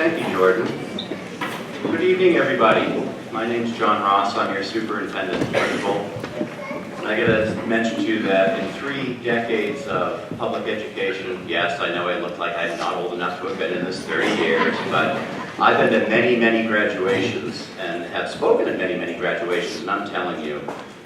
Thank you, Jordan. Good evening, everybody. My name's John Ross. I'm your superintendent principal. And I got to mention to you that in 3 decades of public education, yes, I know I look like I'm not old enough to have been in this 30 years, but I've been to many, many graduations and have spoken at many, many graduations, and I'm telling you,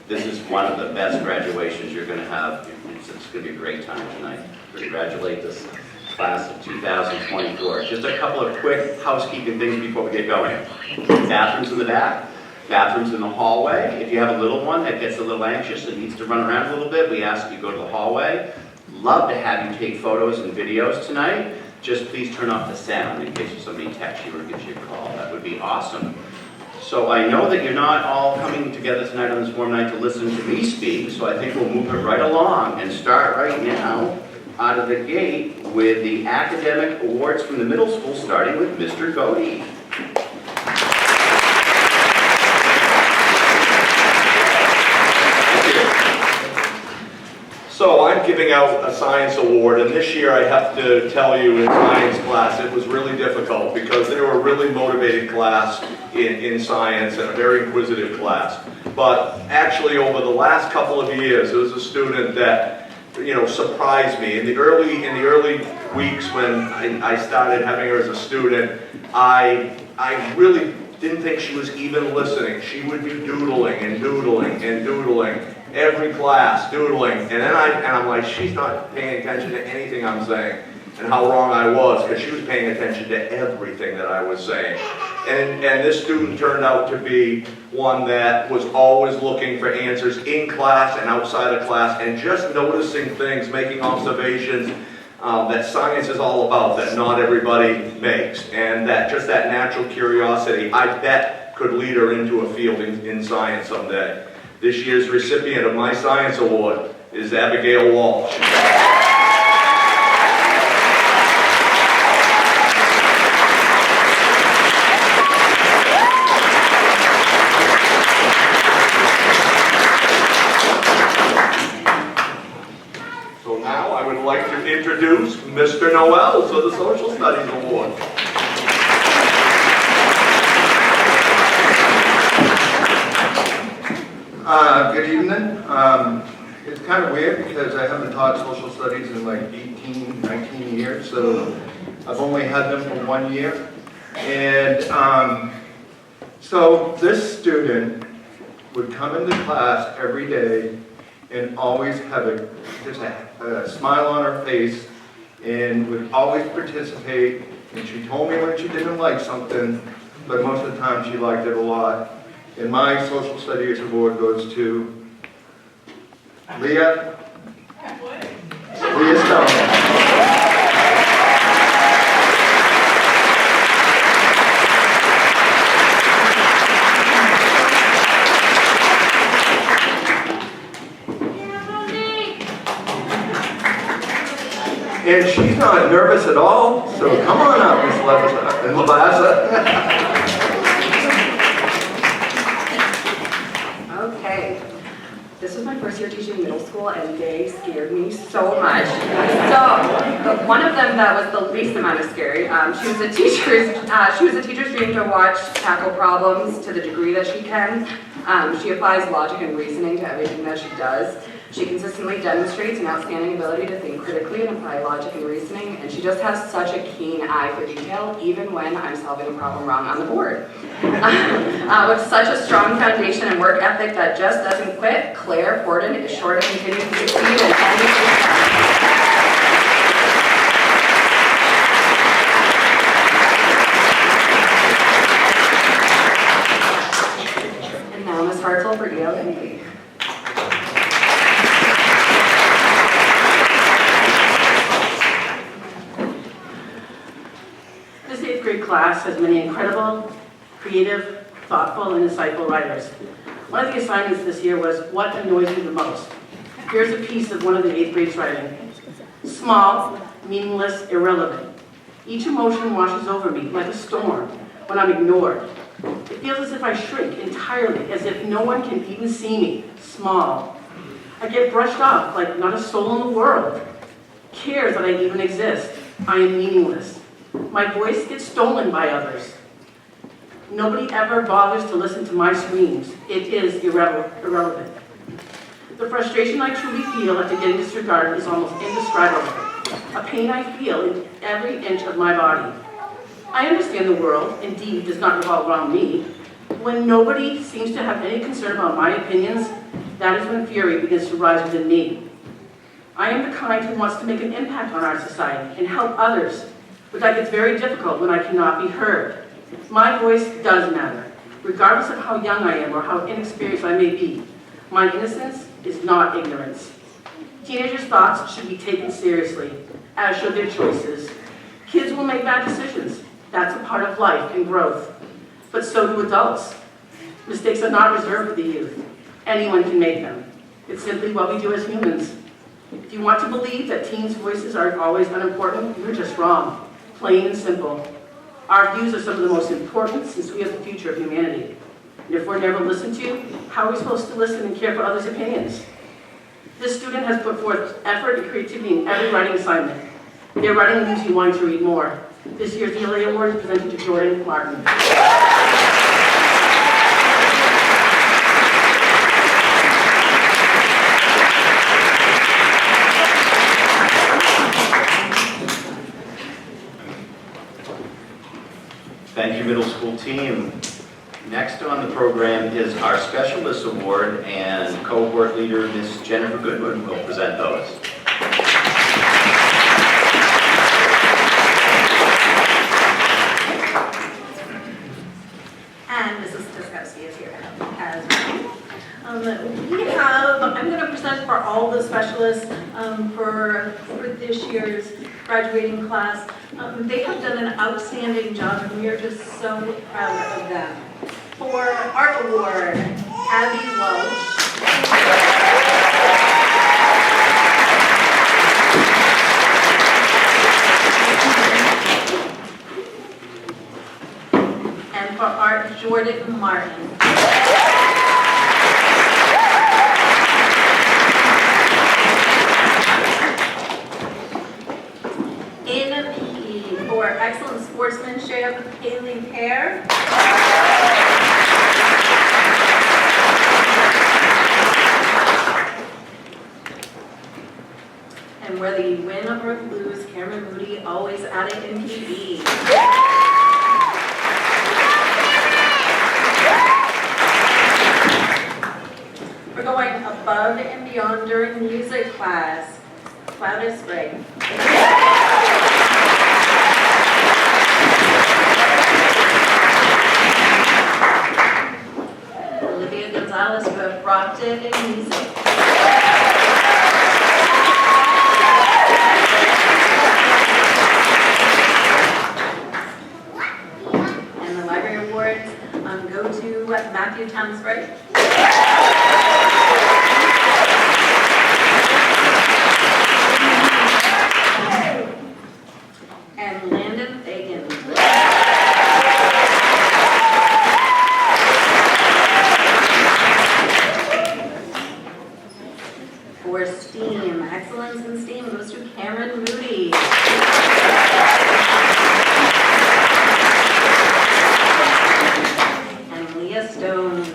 this is one of the best graduations you're going to have. It's going to be a great time tonight. Congratulate this class of 2024. Just a couple of quick housekeeping things before we get going. Bathrooms in the back, bathrooms in the hallway. If you have a little one that gets a little anxious and needs to run around a little bit, we ask you to go to the hallway. Love to have you take photos and videos tonight. Just please turn off the sound in case somebody texts you or gives you a call. That would be awesome. So I know that you're not all coming together tonight on this warm night to listen to me speak, so I think we'll move it right along and start right now out of the gate with the academic awards from the middle school, starting with Mr. Godey. So I'm giving out a science award, and this year I have to tell you in science class it was really difficult because they were a really motivated class in science and a very inquisitive class. But actually over the last couple of years there was a student that surprised me. In the early weeks when I started having her as a student, I really didn't think she was even listening. She would be doodling and doodling and doodling. Every class, doodling, and then I'm like, she's not paying attention to anything I'm saying, and how wrong I was, because she was paying attention to everything that I was saying. And this student turned out to be one that was always looking for answers in class and outside of class, and just noticing things, making observations that science is all about, that not everybody makes, and that just that natural curiosity, I bet, could lead her into a field in science someday. This year's recipient of my science award is Abigail Walsh. So now I would like to introduce Mr. Noel to the Social Studies Award. Good evening. It's kind of weird because I haven't taught social studies in like 18, 19 years, so I've only had them for 1 year. And so this student would come into class every day and always have just a smile on her face and would always participate. And she told me when she didn't like something, but most of the time she liked it a lot. And my social studies award goes to Leah Stone. And she's not nervous at all, so come on up, Miss Labasa. Okay, this was my first year teaching middle school and they scared me so much. So, one of them that was the least amount of scary, she was a teacher's dream to watch tackle problems to the degree that she can. She applies logic and reasoning to everything that she does. She consistently demonstrates an outstanding ability to think critically and apply logic and reasoning, and she just has such a keen eye for detail, even when I'm solving a problem wrong on the board. With such a strong foundation and work ethic that just doesn't quit, Claire Forden is sure to continue to succeed in any And now Ms. Hartzell for ELMP. Class has many incredible, creative, thoughtful, and insightful writers. One of the assignments this year was what annoys you the most. Here's a piece of one of the 8th grade's writing. Small, meaningless, irrelevant. Each emotion washes over me like a storm when I'm ignored. It feels as if I shrink entirely, as if no one can even see me, small. I get brushed off like not a soul in the world cares that I even exist. I am meaningless. My voice gets stolen by others. Nobody ever bothers to listen to my screams. It is irrelevant. The frustration I truly feel after getting disregarded is almost indescribable. A pain I feel in every inch of my body. I understand the world, indeed, does not revolve around me. When nobody seems to have any concern about my opinions, that is when fury begins to rise within me. I am the kind who wants to make an impact on our society and help others, but that gets very difficult when I cannot be heard. My voice does matter, regardless of how young I am or how inexperienced I may be. My innocence is not ignorance. Teenagers' thoughts should be taken seriously, as should their choices. Kids will make bad decisions. That's a part of life and growth. But so do adults. Mistakes are not reserved for the youth. Anyone can make them. It's simply what we do as humans. If you want to believe that teens' voices are always unimportant, you're just wrong. Plain and simple. Our views are some of the most important since we are the future of humanity. And if we're never listened to, how are we supposed to listen and care for others' opinions? This student has put forth effort and creativity in every writing assignment. Their writing leaves you wanting to read more. This year's ELA Award is presented to Jordan Martin. Thank you, middle school team. Next on the program is our Specialist Award, and cohort leader, Miss Jennifer Goodwin, will present those. And Mrs. Tiskowski is here as well. I'm going to present for all the specialists for this year's graduating class. They have done an outstanding job, and we are just so proud of them. For Art Award, Abby Welch. And for Art, Jordan Martin. In PE, for excellent sportsmanship, Haley Pear. And whether you win or lose, Cameron Moody always at it in PE. We're going above and beyond during music class. Clouded Spring. Olivia Gonzalez, who have rocked it in music. And the library awards go to Matthew Townsbury. And Landon Fagan. For STEAM, excellence in STEAM goes to Cameron Moody. And Leah Stone.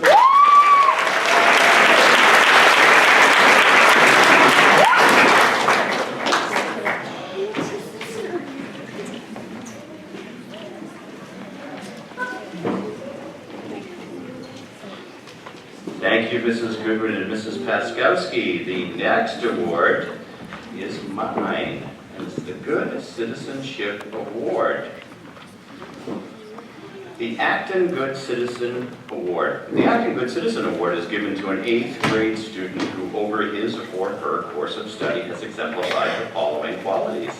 Thank you, Mrs. Goodwin and Mrs. Paskowski. The next award is mine, and it's the Good Citizenship Award. The Acton Good Citizen Award. The Acton Good Citizen Award is given to an 8th grade student who, over his or her course of study, has exemplified the following qualities: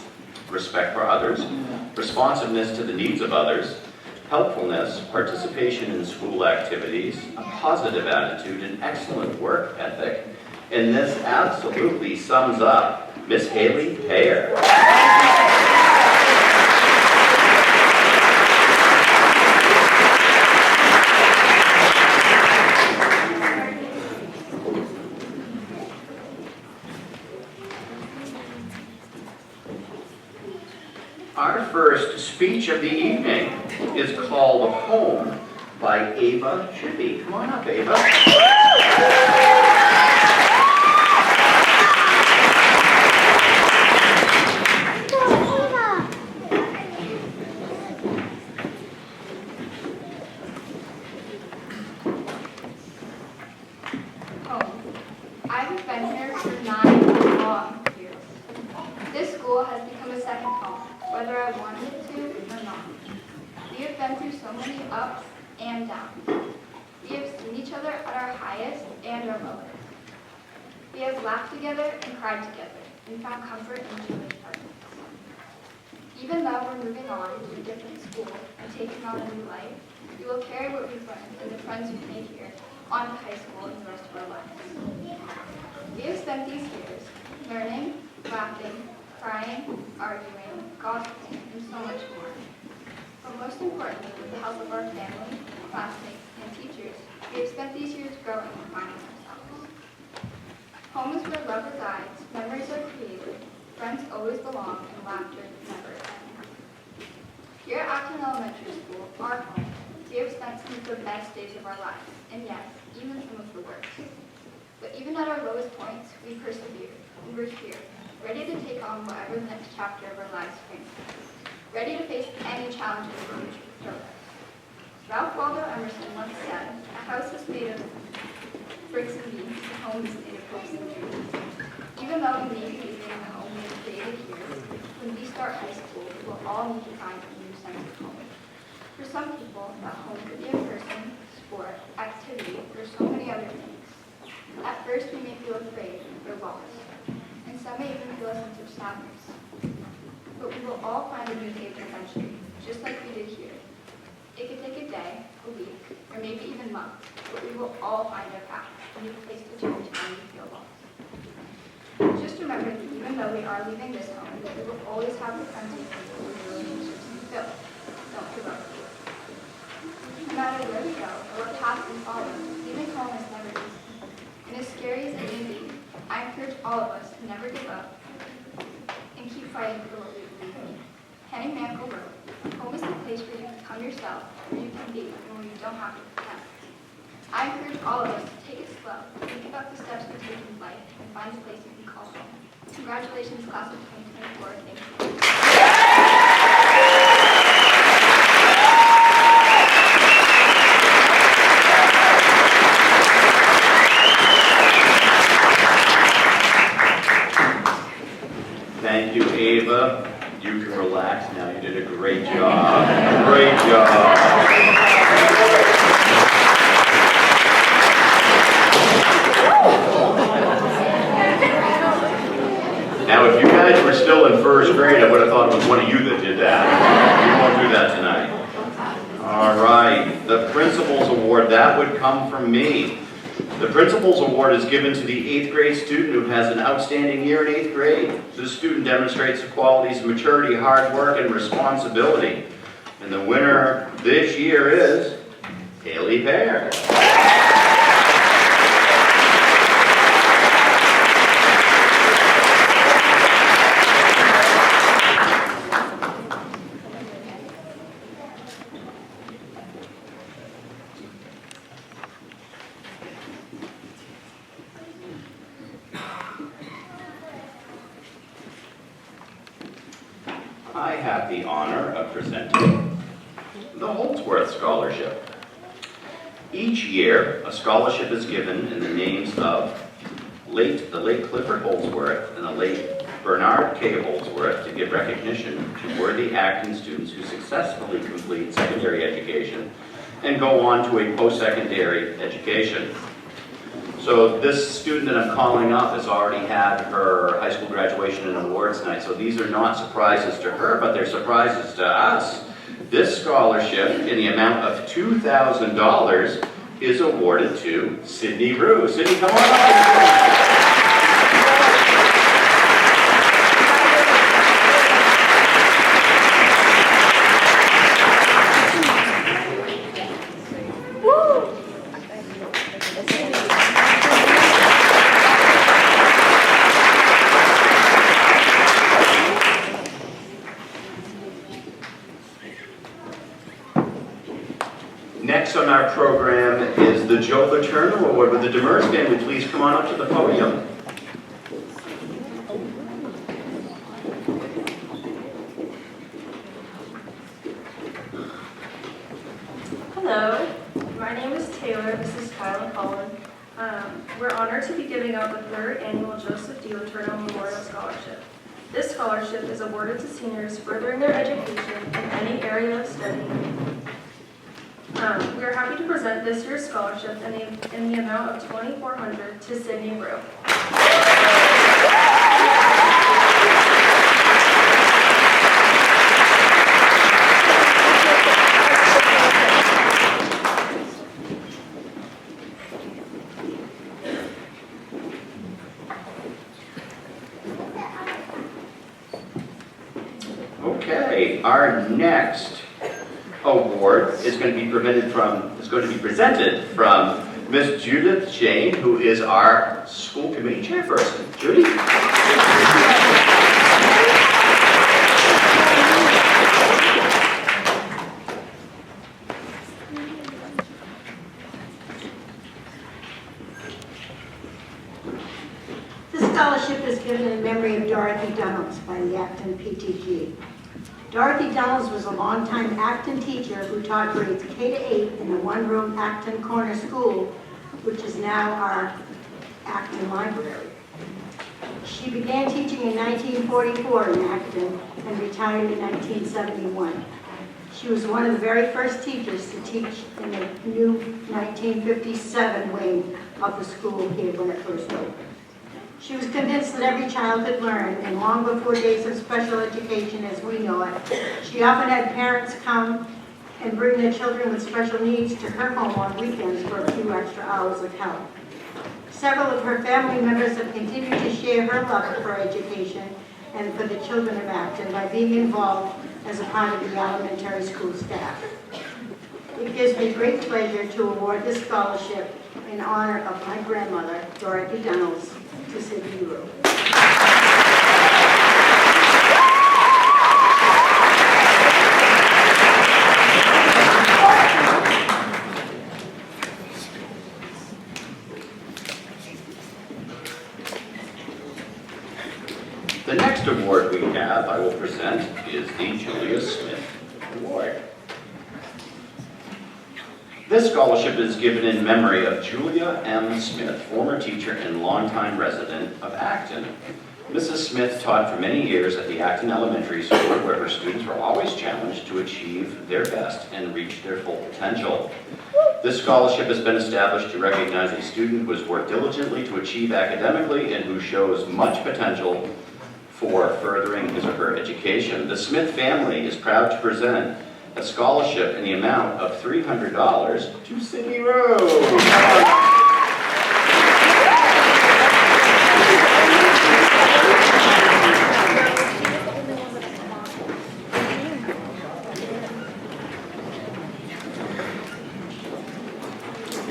respect for others, responsiveness to the needs of others, helpfulness, participation in school activities, a positive attitude, and excellent work ethic. And this absolutely sums up Miss Haley Payer. Our first speech of the evening is called Home by Ava Shippey. Come on up, Ava. Home. I've been here for 9 long years. This school has become a second home, whether I wanted it to or not. We have been through so many ups and downs. We have seen each other at our highest and our lowest. We have laughed together and cried together and found comfort in each other's presence. Even though we're moving on to a different school and taking on a new life, we will carry what we've learned and the friends we've made here on to high school and the rest of our lives. We have spent these years learning, laughing, crying, arguing, gossiping, and so much more. But most importantly, with the help of our family, classmates, and teachers, we have spent these years growing and finding ourselves. Home is where love resides, memories are created, friends always belong, and laughter never ends. Here at Acton Elementary School, our home, we have spent some of the best days of our lives, and yes, even some of the worst. But even at our lowest points, we persevered, and we're here, ready to take on whatever the next chapter of our lives brings us, ready to face any challenges the future throws us. Ralph Waldo Emerson once said, "A house is made of bricks and beams, a home is made of hopes and dreams." Even though we may be leaving the home we have created here, when we start high school, we'll all need to find a new sense of home. For some people, that home could be a person, sport, activity, or so many other things. At first, we may feel afraid or lost, and some may even feel a sense of sadness. But we will all find a new page eventually, just like we did here. It could take a day, a week, or maybe even months, but we will all find our path, a new place to turn to when we feel lost. Just remember that even though we are leaving this home, we will always have the friends and people and relationships we built. Don't give up. No matter where we go or what path we follow, leaving home is never easy. And as scary as it may be, I encourage all of us to never give up and keep fighting for what we believe in. Henry Mankell wrote, "Home is the place where you can become yourself, where you can be, and where you don't have to pretend." I encourage all of us to take it slow, think about the steps we take in life, and find a place you can call home. Congratulations, class of 2024. Thank you. Thank you, Ava. You can relax now. You did a great job. Great job. Now, if you guys were still in first grade, I would have thought it was one of you that did that. We won't do that tonight. All right. The Principal's Award, that would come from me. The Principal's Award is given to the 8th grade student who has an outstanding year in 8th grade. This student demonstrates the qualities of maturity, hard work, and responsibility. And the winner this year is Haley Pear. I have the honor of presenting the Holdsworth Scholarship. Each year, a scholarship is given in the names of the late Clifford Holdsworth and the late Bernard K. Holdsworth to give recognition to worthy Acton students who successfully complete secondary education and go on to a post-secondary education. So this student that I'm calling up has already had her high school graduation and awards tonight, so these are not surprises to her, but they're surprises to us. This scholarship, in the amount of $2,000, is awarded to Sydney Rue. Sydney, come on up. Next on our program is the Joe Letourneau Award. Would the Demers family please come on up to the podium? Hello, my name is Taylor. This is Kyla Cullen. We're honored to be giving out the 3rd annual Joseph D. Letourneau Memorial Scholarship. This scholarship is awarded to seniors furthering their education in any area of study. We are happy to present this year's scholarship in the amount of $2,400 to Sydney Rue. Okay, our next award is going to be presented from Miss Judith Jane, who is our school committee chairperson. Judy? This scholarship is given in memory of Dorothy Dunnels by the Acton PTG. Dorothy Dunnels was a longtime Acton teacher who taught grades K to 8 in a one-room Acton Corner School, which is now our Acton Library. She began teaching in 1944 in Acton and retired in 1971. She was one of the very first teachers to teach in the new 1957 wing of the school here when it first opened. She was convinced that every child could learn, and long before days of special education as we know it, she often had parents come and bring their children with special needs to her home on weekends for a few extra hours of help. Several of her family members have continued to share her love for education and for the children of Acton by being involved as a part of the elementary school staff. It gives me great pleasure to award this scholarship in honor of my grandmother, Dorothy Dunnels, to Sydney Rue. The next award we have, I will present, is the Julia Smith Award. This scholarship is given in memory of Julia M. Smith, former teacher and longtime resident of Acton. Mrs. Smith taught for many years at the Acton Elementary School, where her students were always challenged to achieve their best and reach their full potential. This scholarship has been established to recognize a student who has worked diligently to achieve academically and who shows much potential for furthering his or her education. The Smith family is proud to present a scholarship in the amount of $300 to Sydney Rue.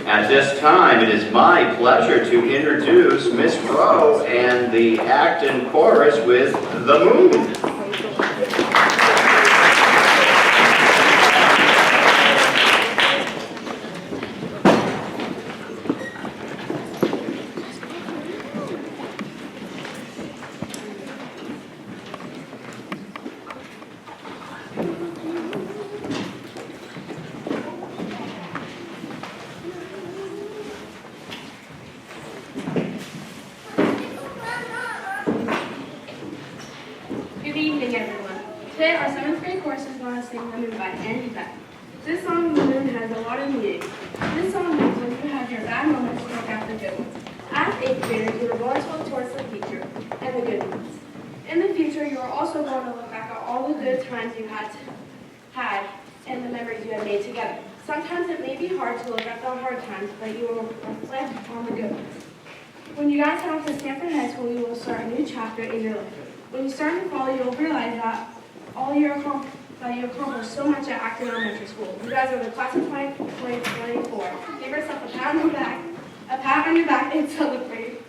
At this time, it is my pleasure to introduce Miss Rowe and the Acton Chorus with The Moon. Good evening, everyone. Today, our 7th grade course is going to sing The Moon by Andy Beck. This song, The Moon, has a lot of meaning. This song means when you have your bad moments, look at the good ones. As 8th graders, you are going to look towards the future and the good ones. In the future, you are also going to look back at all the good times you had and the memories you have made together. Sometimes it may be hard to look at the hard times, but you will reflect on the good ones. When you guys head off to Stanford High School, you will start a new chapter in your life. When you start in fall, you will realize that you accomplished so much at Acton Elementary School. You guys are the class of 2024. Give yourself a pat on your back, and celebrate.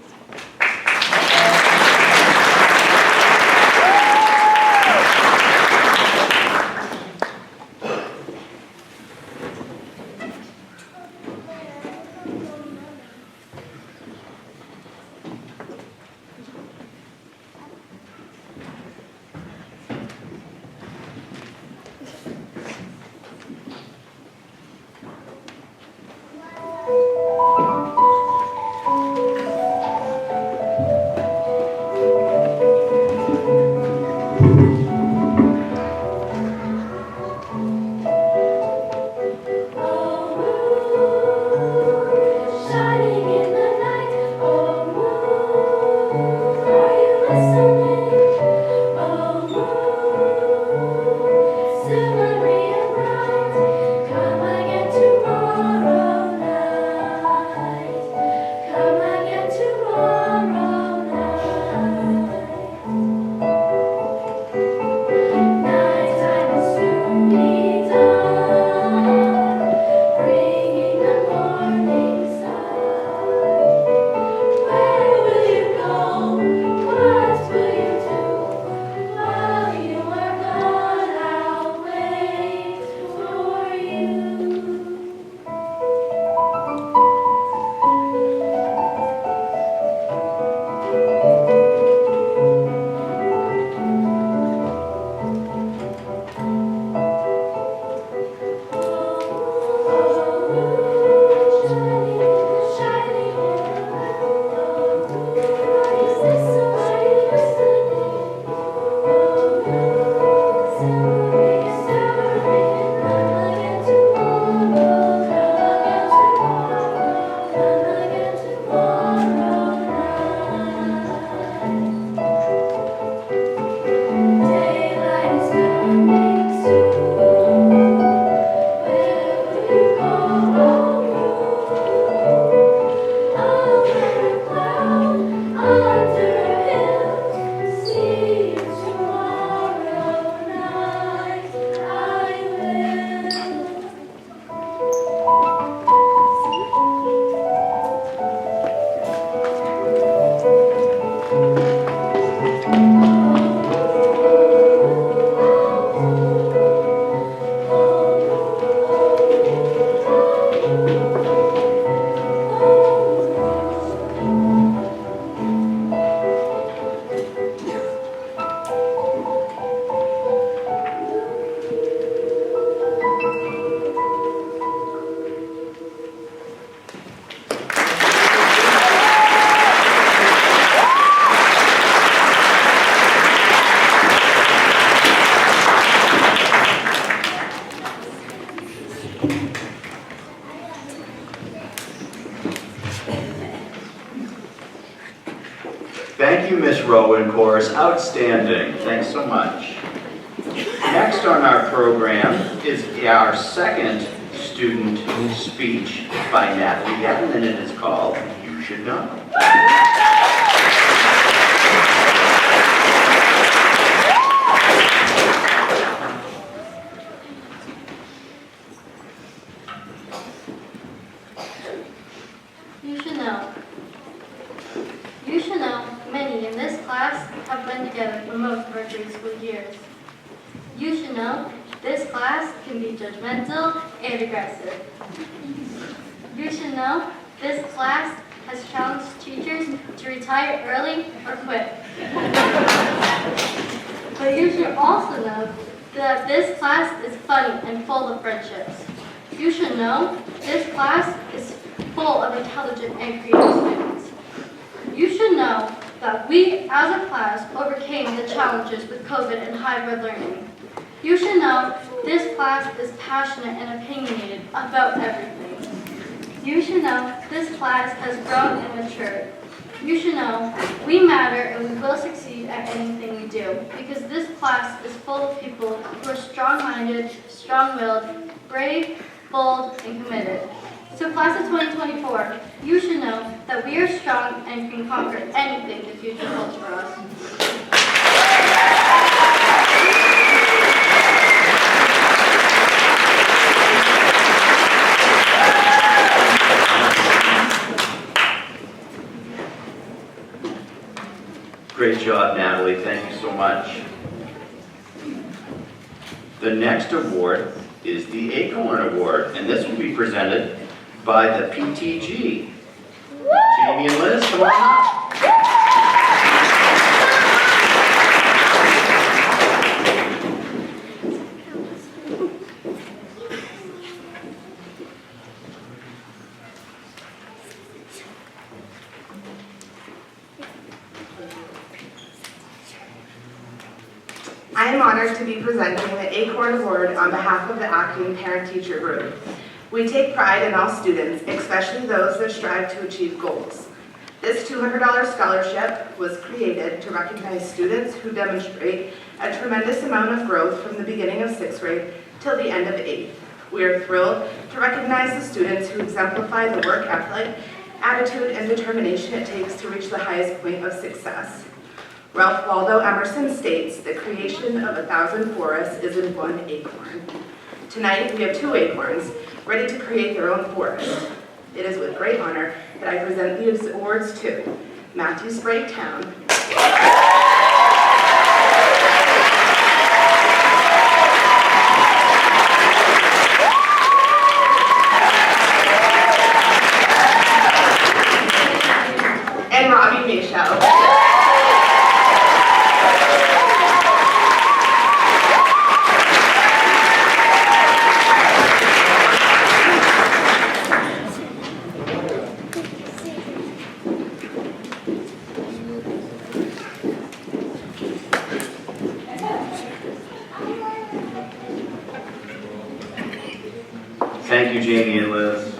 row in chorus. Outstanding. Thanks so much. Next on our program is our second student speech by Natalie Gavin, and it is called You Should Know. You should know. You should know many in this class have been together for most of our grade school years. You should know this class can be judgmental and aggressive. You should know this class has challenged teachers to retire early or quit. But you should also know that this class is funny and full of friendships. You should know this class is full of intelligent and creative students. You should know that we as a class overcame the challenges with COVID and hybrid learning. You should know this class is passionate and opinionated about everything. You should know this class has grown and matured. You should know we matter and we will succeed at anything we do because this class is full of people who are strong-minded, strong-willed, brave, bold, and committed. So class of 2024, you should know that we are strong and can conquer anything the future holds for us. Great job, Natalie. Thank you so much. The next award is the Acorn Award, and this will be presented by the PTG. Jamie and Liz, come on up. I am honored to be presenting the Acorn Award on behalf of the Acton Parent-Teacher Group. We take pride in all students, especially those that strive to achieve goals. This $200 scholarship was created to recognize students who demonstrate a tremendous amount of growth from the beginning of 6th grade till the end of 8th. We are thrilled to recognize the students who exemplify the work ethic, attitude, and determination it takes to reach the highest point of success. Ralph Waldo Emerson states, the creation of 1,000 forests is in one acorn. Tonight, we have 2 acorns ready to create their own forest. It is with great honor that I present these awards to Matthew Sprague Town, and Robbie Mayshell. Thank you, Jamie and Liz.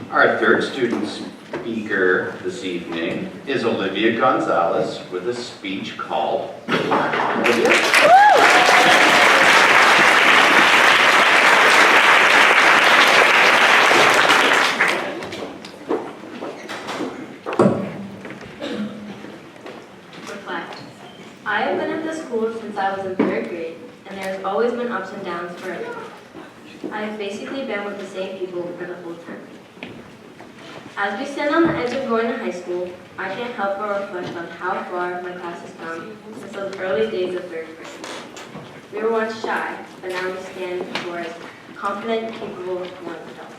Our third student speaker this evening is Olivia Gonzalez with a speech called Olivia? Reflect. I have been at this school since I was in 3rd grade, and there's always been ups and downs for it. I have basically been with the same people for the whole time. As we stand on the edge of going to high school, I can't help but reflect on how far my class has come since those early days of 3rd grade. We were once shy, but now we stand before as confident, capable young adults.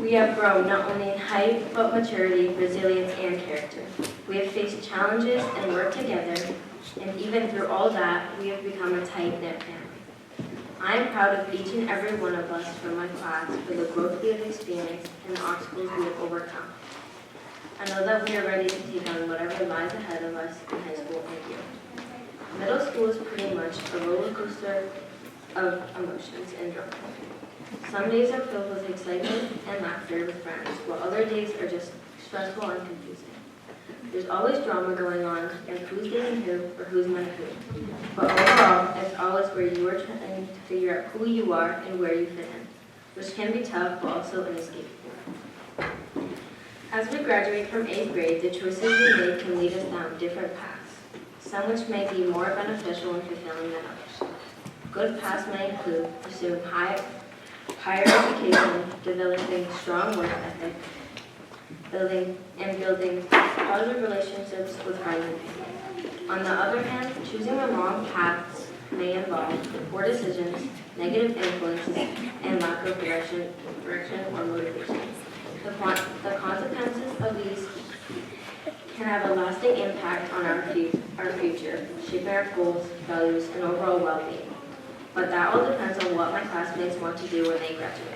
We have grown not only in height, but maturity, resilience, and character. We have faced challenges and worked together, and even through all that, we have become a tight-knit family. I am proud of each and every one of us from my class for the growth we have experienced and the obstacles we have overcome. I know that we are ready to take on whatever lies ahead of us in high school and beyond. Middle school is pretty much a roller coaster of emotions and drama. Some days are filled with excitement and laughter with friends, while other days are just stressful and confusing. There's always drama going on, like who's getting who or who's met who. But overall, it's always where you are trying to figure out who you are and where you fit in, which can be tough but also inescapable. As we graduate from 8th grade, the choices we make can lead us down different paths, some which may be more beneficial and fulfilling than others. Good paths may include pursuing higher education, developing strong work ethic, building positive relationships with friends and family. On the other hand, choosing the wrong paths may involve poor decisions, negative influences, and lack of direction or motivation. The consequences of these can have a lasting impact on our future, shaping our goals, values, and overall well-being. But that all depends on what my classmates want to do when they graduate.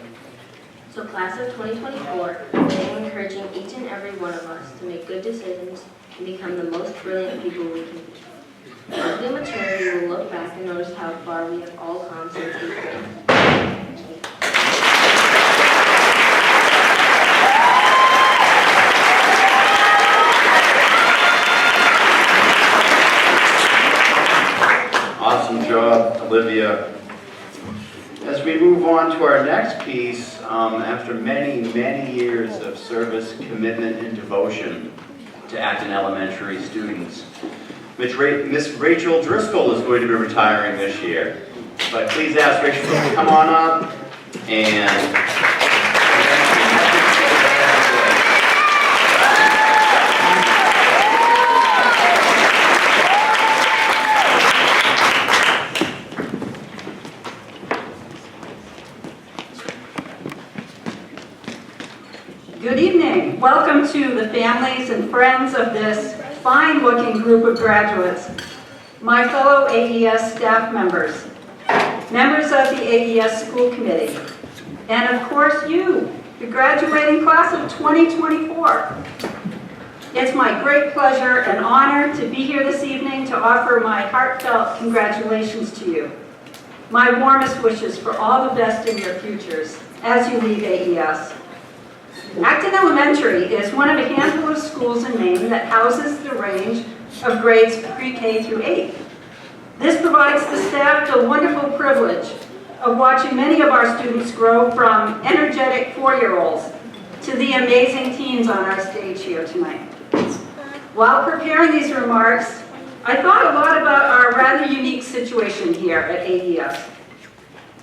So class of 2024, I'm encouraging each and every one of us to make good decisions and become the most brilliant people we can be. As we mature, we will look back and notice how far we have all come since 8th grade. Awesome job, Olivia. As we move on to our next piece, after many, many years of service, commitment, and devotion to Acton Elementary students, Miss Rachel Driscoll is going to be retiring this year. But please ask Rachel to come on up and Good evening. Welcome to the families and friends of this fine-looking group of graduates, my fellow AES staff members, members of the AES School Committee, and of course you, the graduating class of 2024. It's my great pleasure and honor to be here this evening to offer my heartfelt congratulations to you. My warmest wishes for all the best in your futures as you leave AES. Acton Elementary is one of a handful of schools in Maine that houses the range of grades pre-K through 8. This provides the staff the wonderful privilege of watching many of our students grow from energetic 4-year-olds to the amazing teens on our stage here tonight. While preparing these remarks, I thought a lot about our rather unique situation here at AES.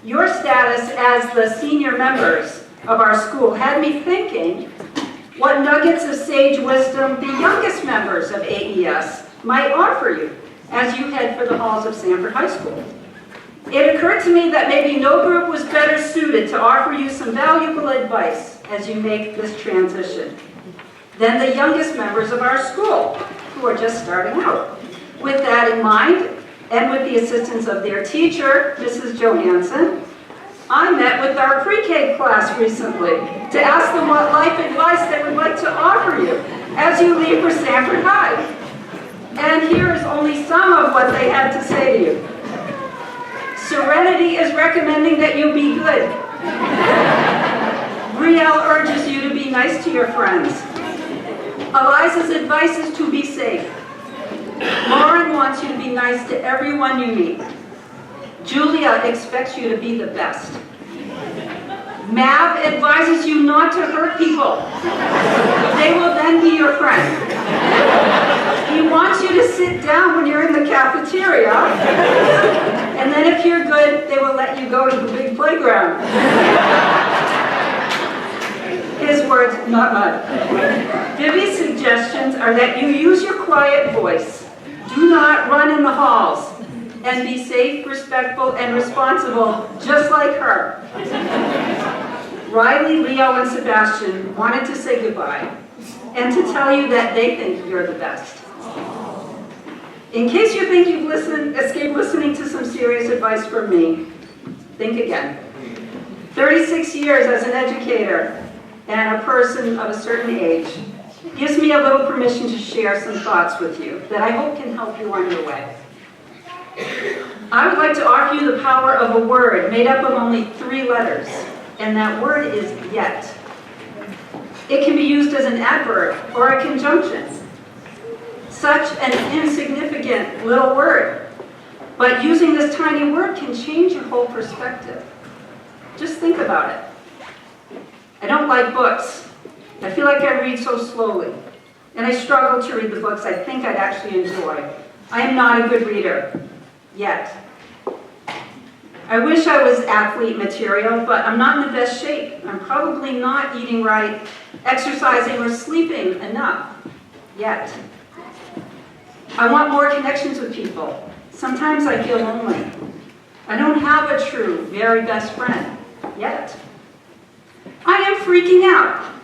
Your status as the senior members of our school had me thinking what nuggets of sage wisdom the youngest members of AES might offer you as you head for the halls of Sanford High School. It occurred to me that maybe no group was better suited to offer you some valuable advice as you make this transition than the youngest members of our school, who are just starting out. With that in mind, and with the assistance of their teacher, Mrs. Johansson, I met with our pre-K class recently to ask them what life advice they would like to offer you as you leave for Sanford High. And here is only some of what they had to say to you. Serenity is recommending that you be good. Brielle urges you to be nice to your friends. Eliza's advice is to be safe. Lauren wants you to be nice to everyone you meet. Julia expects you to be the best. Mav advises you not to hurt people. They will then be your friend. He wants you to sit down when you're in the cafeteria, and then if you're good, they will let you go to the big playground. His words, not mine. Vivi's suggestions are that you use your quiet voice. Do not run in the halls. And be safe, respectful, and responsible, just like her. Riley, Leo, and Sebastian wanted to say goodbye and to tell you that they think you're the best. In case you think you've escaped listening to some serious advice from me, think again. 36 years as an educator and a person of a certain age gives me a little permission to share some thoughts with you that I hope can help you on your way. I would like to offer you the power of a word made up of only 3 letters, and that word is yet. It can be used as an adverb or a conjunction. Such an insignificant little word. But using this tiny word can change your whole perspective. Just think about it. I don't like books. I feel like I read so slowly. And I struggle to read the books I think I'd actually enjoy. I am not a good reader. Yet. I wish I was athlete material, but I'm not in the best shape. I'm probably not eating right, exercising, or sleeping enough. Yet. I want more connections with people. Sometimes I feel lonely. I don't have a true, very best friend. Yet. I am freaking out.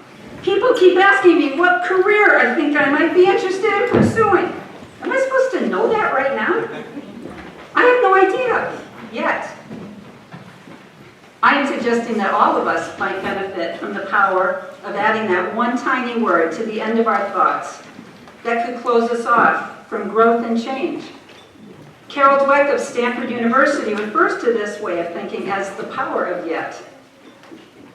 People keep asking me what career I think I might be interested in pursuing. Am I supposed to know that right now? I have no idea. Yet. I am suggesting that all of us might benefit from the power of adding that one tiny word to the end of our thoughts that could close us off from growth and change. Carol Dweck of Stanford University refers to this way of thinking as the power of yet.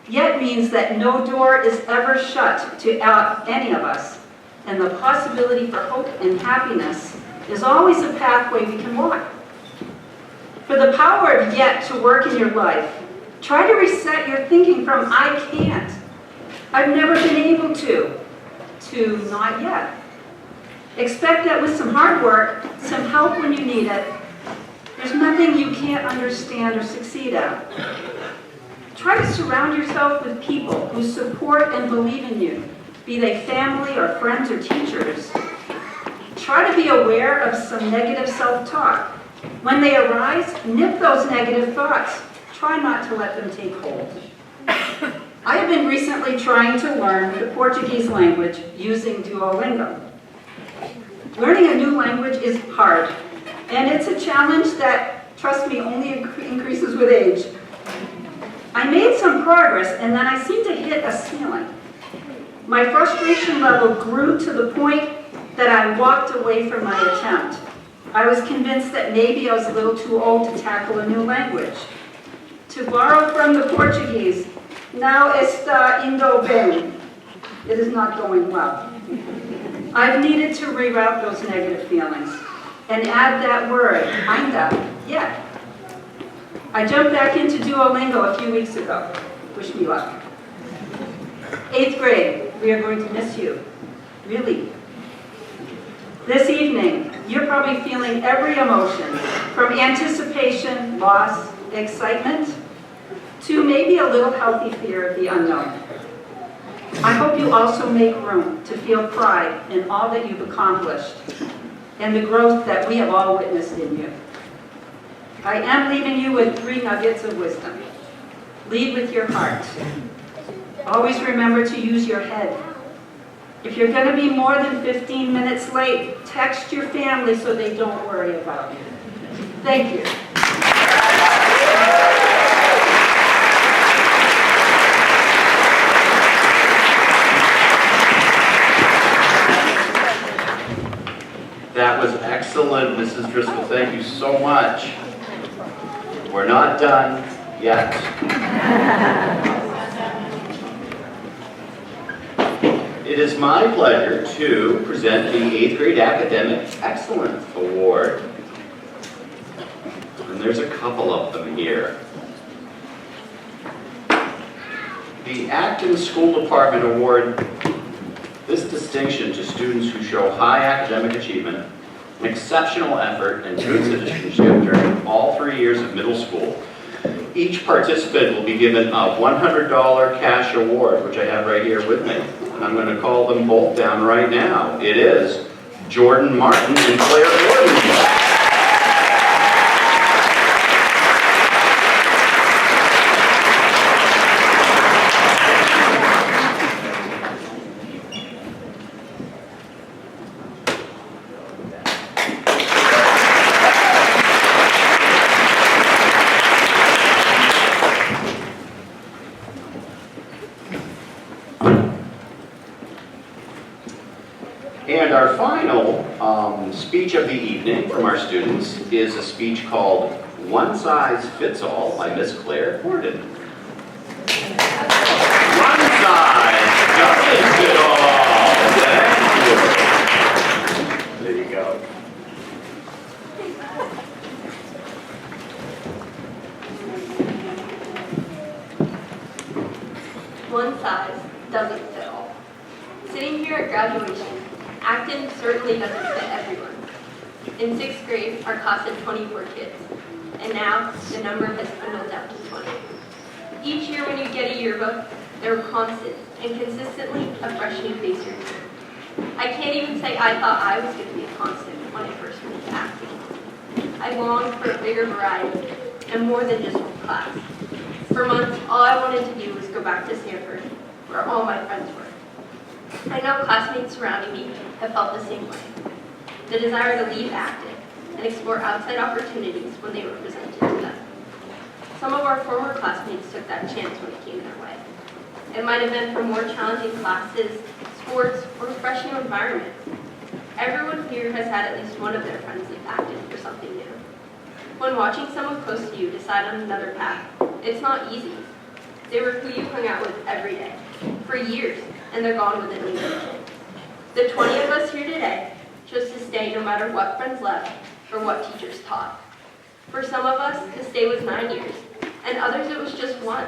Yet means that no door is ever shut to any of us, and the possibility for hope and happiness is always a pathway we can walk. For the power of yet to work in your life, try to reset your thinking from I can't, I've never been able to not yet. Expect that with some hard work, some help when you need it, there's nothing you can't understand or succeed at. Try to surround yourself with people who support and believe in you, be they family or friends or teachers. Try to be aware of some negative self-talk. When they arise, nip those negative thoughts. Try not to let them take hold. I have been recently trying to learn the Portuguese language using Duolingo. Learning a new language is hard, and it's a challenge that, trust me, only increases with age. I made some progress, and then I seemed to hit a ceiling. My frustration level grew to the point that I walked away from my attempt. I was convinced that maybe I was a little too old to tackle a new language. To borrow from the Portuguese, não está indo bem. It is not going well. I've needed to reroute those negative feelings and add that word, ainda, yet. I jumped back into Duolingo a few weeks ago. Wish me luck. 8th grade, we are going to miss you. Really. This evening, you're probably feeling every emotion, from anticipation, loss, excitement, to maybe a little healthy fear of the unknown. I hope you also make room to feel pride in all that you've accomplished and the growth that we have all witnessed in you. I am leaving you with 3 nuggets of wisdom. Lead with your heart. Always remember to use your head. If you're going to be more than 15 minutes late, text your family so they don't worry about you. Thank you. That was excellent, Mrs. Driscoll. Thank you so much. We're not done yet. It is my pleasure to present the 8th grade Academic Excellence Award. And there's a couple of them here. The Acton School Department award this distinction to students who show high academic achievement, exceptional effort, and good citizenship during all 3 years of middle school. Each participant will be given a $100 cash award, which I have right here with me. And I'm going to call them both down right now. It is Jordan Martin and Claire Gordon. And our final speech of the evening from our students is a speech called One Size Fits All by Miss Claire Gordon. One size doesn't size doesn't fit all. Sitting here at graduation, Acton certainly doesn't fit everyone. In 6th grade, our class had 24 kids, and now the number has dwindled down to 20. Each year when you get a yearbook, there were constant and consistently a fresh new face or two. I can't even say I thought I was going to be a constant when I first moved to Acton. I longed for a bigger variety and more than just one class. For months, all I wanted to do was go back to Stanford, where all my friends were. I know classmates surrounding me have felt the same way. The desire to leave Acton and explore outside opportunities when they were presented to them. Some of our former classmates took that chance when it came their way. It might have been for more challenging classes, sports, or fresh new environments. Everyone here has had at least one of their friends leave Acton for something new. When watching someone close to you decide on another path, it's not easy. They were who you hung out with every day, for years, and they're gone within a year. The 20 of us here today chose to stay no matter what friends left or what teachers taught. For some of us, the stay was 9 years, and others it was just 1.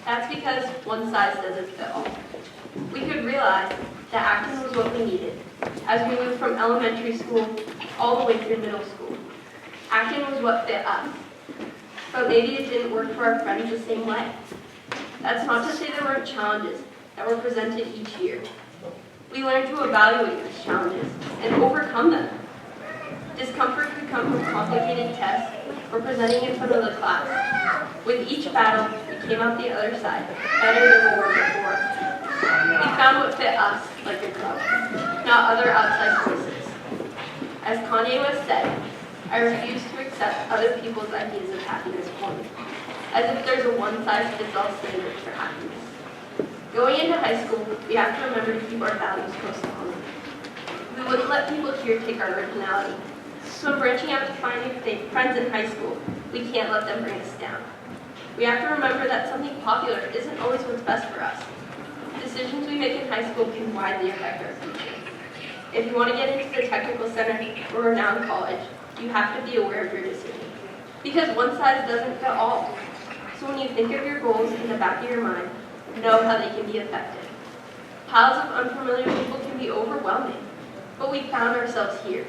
That's because one size doesn't fit all. We could realize that Acton was what we needed as we moved from elementary school all the way through middle school. Acton was what fit us, but maybe it didn't work for our friends the same way. That's not to say there weren't challenges that were presented each year. We learned to evaluate those challenges and overcome them. Discomfort could come from complicated tests or presenting in front of the class. With each battle, we came out the other side better than we were before. We found what fit us like a glove, not other outside voices. As Kanye West said, I refuse to accept other people's ideas of happiness for me, as if there's a one-size-fits-all standard for happiness. Going into high school, we have to remember to keep our values close to home. We wouldn't let people here take our originality. So when branching out to finding friends in high school, we can't let them bring us down. We have to remember that something popular isn't always what's best for us. Decisions we make in high school can widely affect our future. If you want to get into the technical center or renowned college, you have to be aware of your decision. Because one size doesn't fit all. So when you think of your goals in the back of your mind, know how they can be effective. Piles of unfamiliar people can be overwhelming, but we found ourselves here.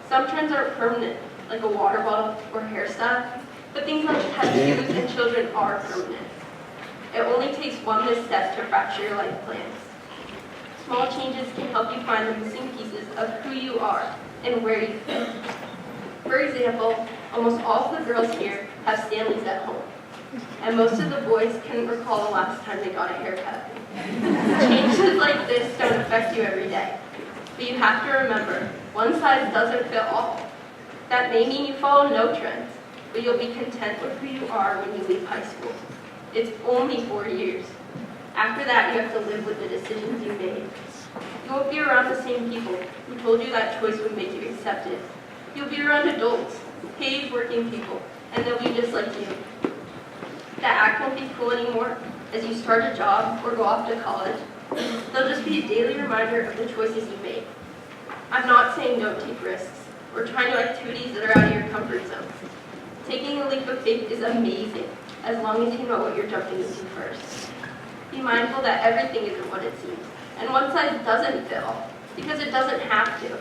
Some trends aren't permanent, like a water bottle or hairstyle, but things like tattoos and children are permanent. It only takes one misstep to fracture your life plans. Small changes can help you find the missing pieces of who you are and where you fit. For example, almost all of the girls here have Stanleys at home, and most of the boys couldn't recall the last time they got a haircut. Changes like this don't affect you every day, but you have to remember, one size doesn't fit all. That may mean you follow no trends, but you'll be content with who you are when you leave high school. It's only 4 years. After that, you have to live with the decisions you made. You won't be around the same people who told you that choice would make you accepted. You'll be around adults, paid working people, and they'll be just like you. That act won't be cool anymore as you start a job or go off to college. They'll just be a daily reminder of the choices you made. I'm not saying don't take risks or try new activities that are out of your comfort zone. Taking a leap of faith is amazing as long as you know what you're jumping into first. Be mindful that everything isn't what it seems, and one size doesn't fit all, because it doesn't have to.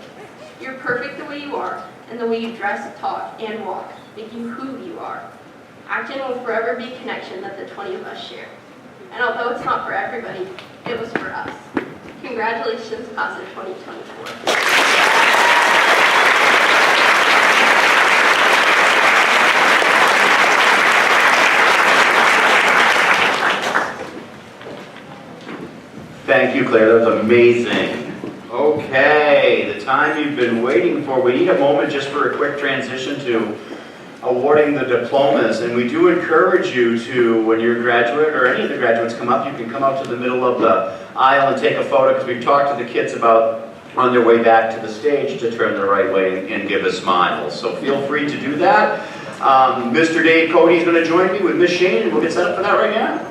You're perfect the way you are, and the way you dress, talk, and walk make you who you are. Acton will forever be a connection that the 20 of us share. And although it's not for everybody, it was for us. Congratulations, class of 2024. Thank you, Claire. That was amazing. Okay, the time you've been waiting for. We need a moment just for a quick transition to awarding the diplomas. And we do encourage you to, when you're a graduate or any of the graduates come up, you can come up to the middle of the aisle and take a photo, because we've talked to the kids about on their way back to the stage to turn the right way and give a smile. So feel free to do that. Mr. Dave Cody is going to join me with Miss Shane, and we'll get set up for that right now.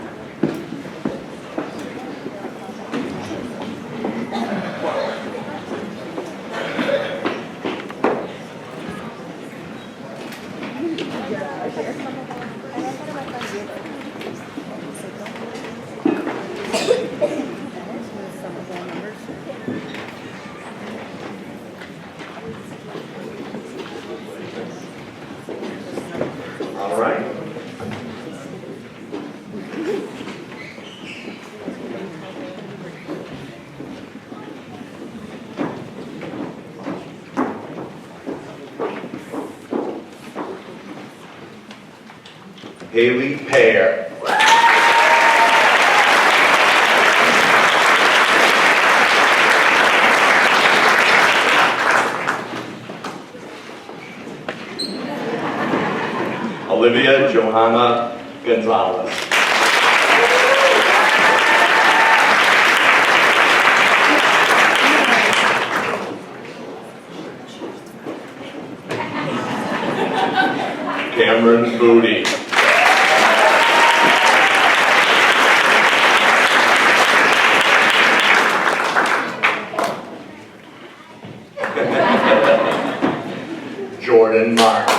All right? Haley Pear. Olivia Johanna Gonzalez. Cameron Moody. Jordan Martin.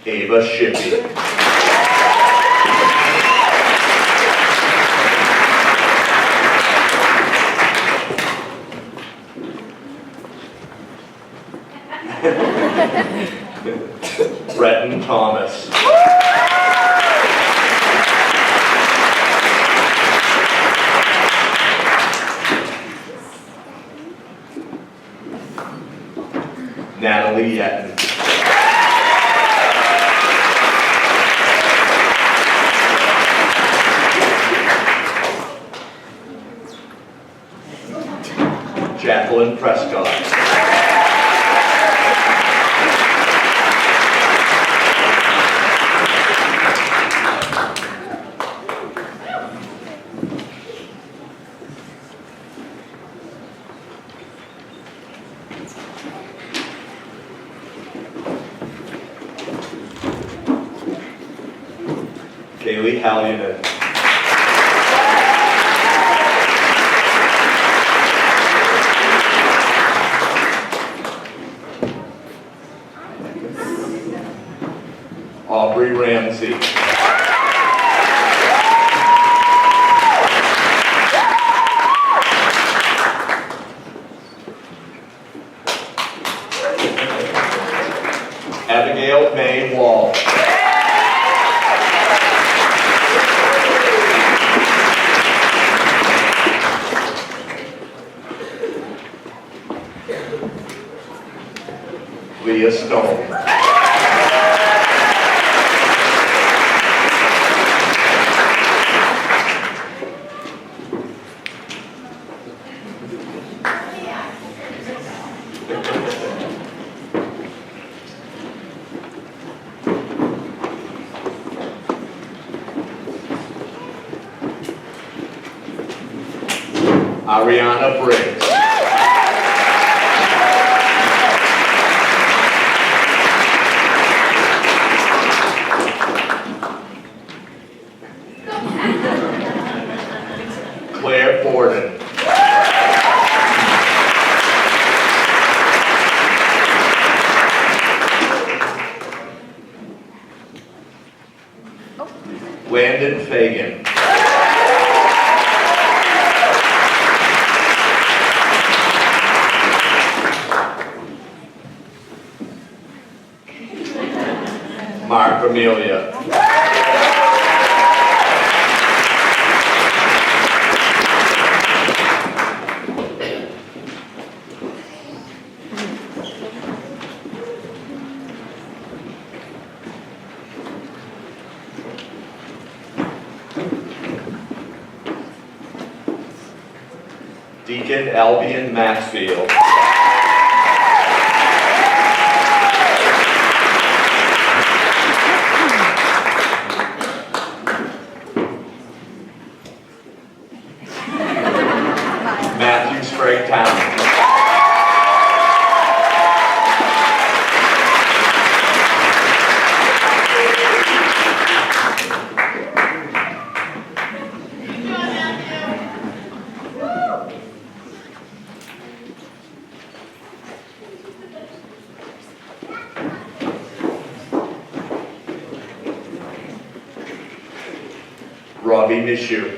Ava Shippey. Breton Thomas. Natalie Yetten. Jacqueline Prescott. Kaylee Hallinan. Aubrey Ramsey. Abigail May Wall. Leah Stone. Ariana Briggs. Claire Borden. Landon Fagan. Mark Amelia. Deacon Albion Maxfield. Matthew Sprague Town. Robbie, miss you.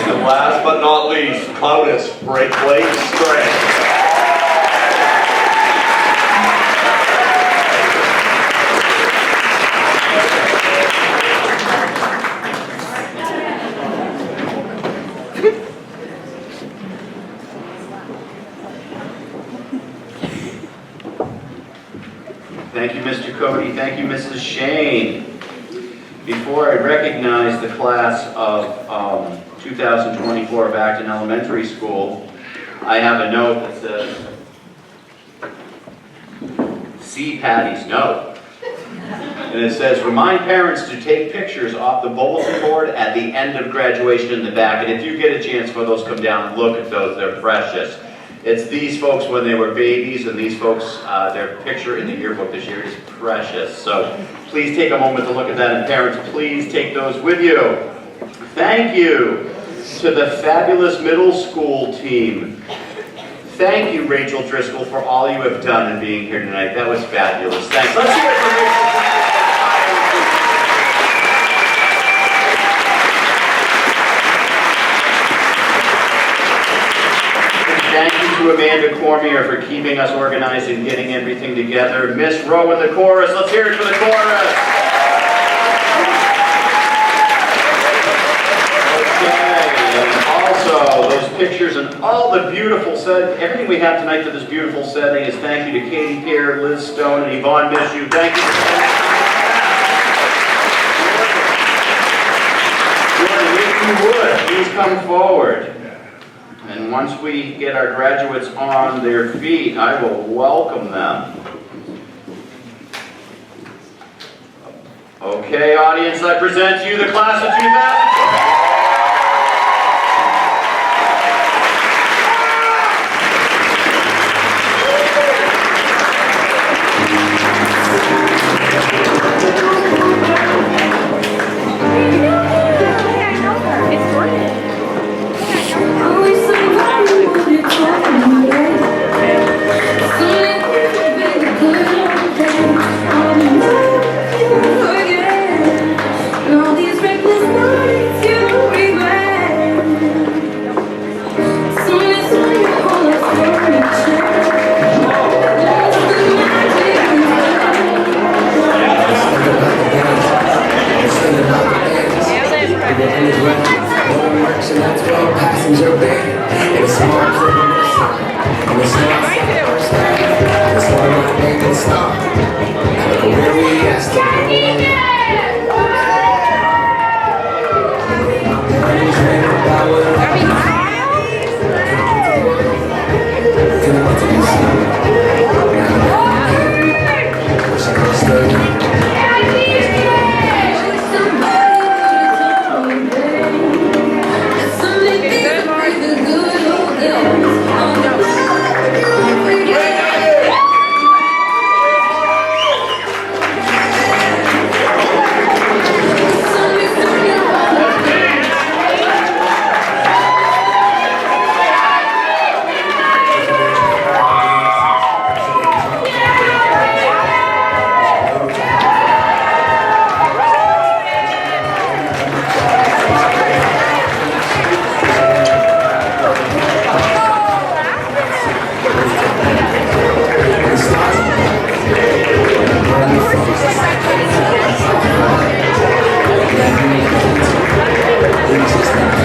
And last but not least, Cloudus, Blake Strand. Thank you, Mr. Cody. Thank you, Mrs. Shane. Before I recognize the class of 2024 of Acton Elementary School, I have a note that says, see Patty's note. And it says, remind parents to take pictures off the bulletin board at the end of graduation in the back. And if you get a chance for those, come down, look at those, they're precious. It's these folks when they were babies, and these folks, their picture in the yearbook this year is precious. So please take a moment to look at that, and parents, please take those with you. Thank you to the fabulous middle school team. Thank you, Rachel Driscoll, for all you have done in being here tonight. That was fabulous. Thanks. Let's hear it for Rachel. Thank you to Amanda Cormier for keeping us organized and getting everything together. Miss Rowe in the chorus. Let's hear it for the chorus. Okay, and also those pictures and all the beautiful everything we have tonight for this beautiful setting is thank you to Katie Pierre, Liz Stone, and Yvonne Miss you. Thank you. If you would, please come forward. And once we get our graduates on their feet, I will welcome them. Okay, audience, I present to you the class of 2020. Just